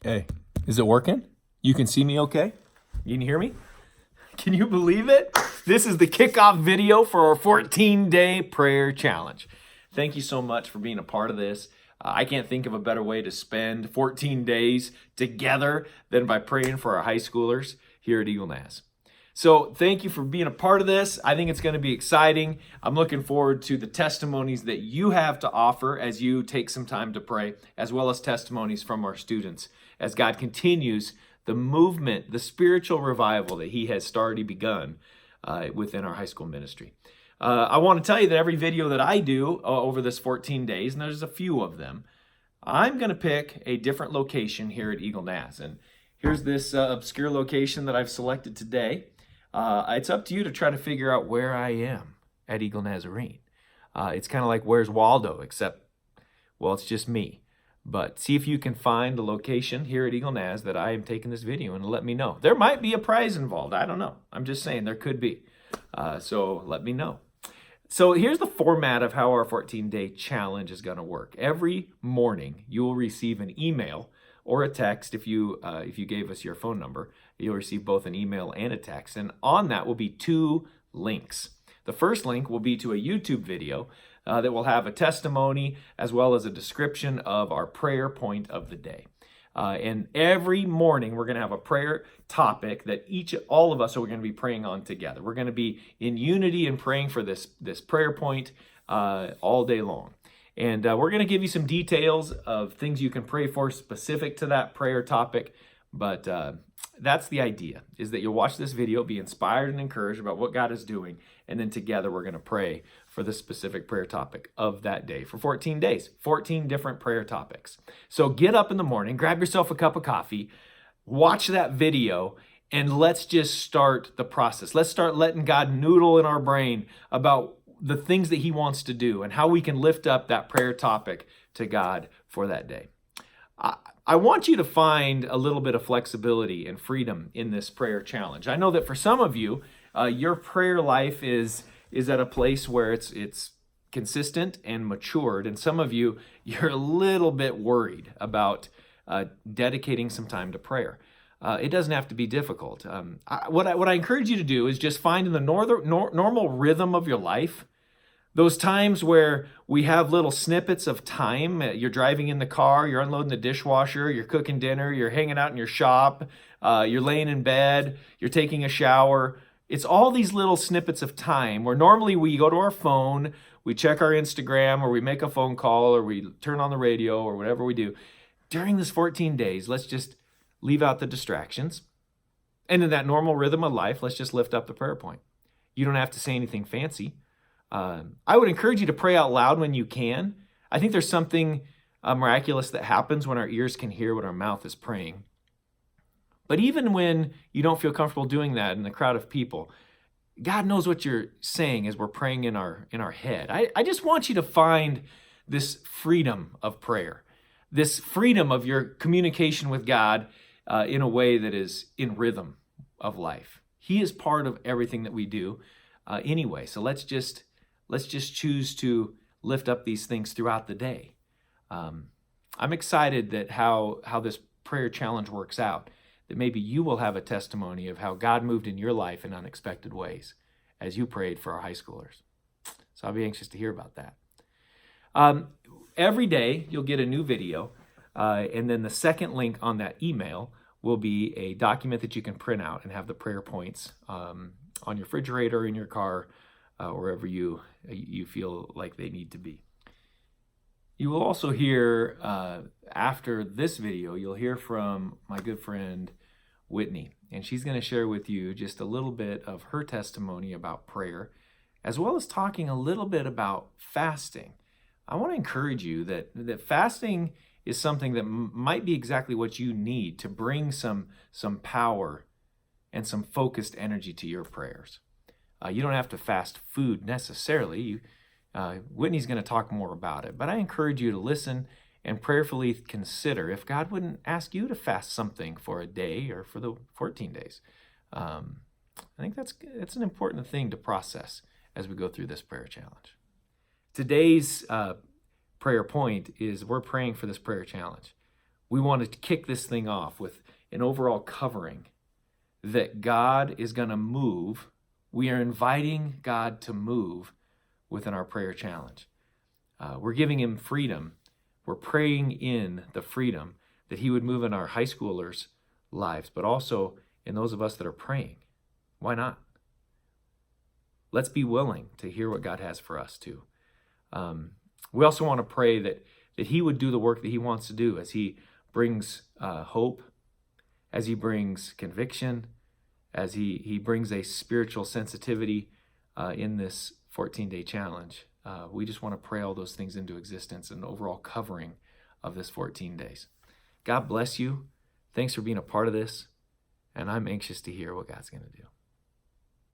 Hey, is it working? You can see me okay? You can hear me? Can you believe it? This is the kickoff video for our 14-day prayer challenge. Thank you so much for being a part of this. I can't think of a better way to spend 14 days together than by praying for our high schoolers here at Eagle Naz. So thank you for being a part of this. I think it's going to be exciting. I'm looking forward to the testimonies that you have to offer as you take some time to pray, as well as testimonies from our students as God continues the movement, the spiritual revival that he has already begun within our high school ministry. I want to tell you that every video that I do over this 14 days, and there's a few of them, I'm going to pick a different location here at Eagle Naz. And here's this obscure location that I've selected today. It's up to you to try to figure out where I am at Eagle Nazarene. It's kind of like Where's Waldo, except, well, it's just me. But see if you can find the location here at Eagle Naz that I am taking this video and let me know. There might be a prize involved. I don't know. I'm just saying there could be. So let me know. So here's the format of how our 14-day challenge is going to work. Every morning you will receive an email or a text. If you gave us your phone number, you'll receive both an email and a text. And on that will be two links. The first link will be to a YouTube video that will have a testimony as well as a description of our prayer point of the day. And every morning we're going to have a prayer topic that all of us are going to be praying on together. We're going to be in unity and praying for this prayer point all day long. And we're going to give you some details of things you can pray for specific to that prayer topic. But that's the idea, is that you'll watch this video, be inspired and encouraged about what God is doing, and then together we're going to pray for the specific prayer topic of that day for 14 days, 14 different prayer topics. So get up in the morning, grab yourself a cup of coffee, watch that video, and let's just start the process. Let's start letting God noodle in our brain about the things that he wants to do and how we can lift up that prayer topic to God for that day. I want you to find a little bit of flexibility and freedom in this prayer challenge. I know that for some of you, your prayer life is at a place where it's consistent and matured, and some of you, you're a little bit worried about dedicating some time to prayer. It doesn't have to be difficult. What I encourage you to do is just find in the normal rhythm of your life, those times where we have little snippets of time. You're driving in the car, you're unloading the dishwasher, you're cooking dinner, you're hanging out in your shop, you're laying in bed, you're taking a shower. It's all these little snippets of time where normally we go to our phone, we check our Instagram, or we make a phone call, or we turn on the radio, or whatever we do. During this 14 days, let's just leave out the distractions. And in that normal rhythm of life, let's just lift up the prayer point. You don't have to say anything fancy. I would encourage you to pray out loud when you can. I think there's something miraculous that happens when our ears can hear what our mouth is praying. But even when you don't feel comfortable doing that in the crowd of people, God knows what you're saying as we're praying in our head. I just want you to find this freedom of prayer, this freedom of your communication with God in a way that is in rhythm of life. He is part of everything that we do anyway. So let's just choose to lift up these things throughout the day. I'm excited that how this prayer challenge works out, that maybe you will have a testimony of how God moved in your life in unexpected ways as you prayed for our high schoolers. So I'll be anxious to hear about that. Every day you'll get a new video, and then the second link on that email will be a document that you can print out and have the prayer points on your refrigerator, in your car, wherever you feel like they need to be. You will also hear, after this video, you'll hear from my good friend Whitney, and she's going to share with you just a little bit of her testimony about prayer, as well as talking a little bit about fasting. I want to encourage you that fasting is something that might be exactly what you need to bring some power and some focused energy to your prayers. You don't have to fast food necessarily. Whitney's going to talk more about it, but I encourage you to listen and prayerfully consider if God wouldn't ask you to fast something for a day or for the 14 days. I think that's an important thing to process as we go through this prayer challenge. Today's prayer point is we're praying for this prayer challenge. We want to kick this thing off with an overall covering that God is going to move. We are inviting God to move within our prayer challenge. We're giving him freedom. We're praying in the freedom that he would move in our high schoolers' lives, but also in those of us that are praying. Why not? Let's be willing to hear what God has for us too. We also want to pray that he would do the work that he wants to do as he brings hope, as he brings conviction, as he brings a spiritual sensitivity in this 14-day challenge. We just want to pray all those things into existence and overall covering of this 14 days. God bless you. Thanks for being a part of this. And I'm anxious to hear what God's going to do.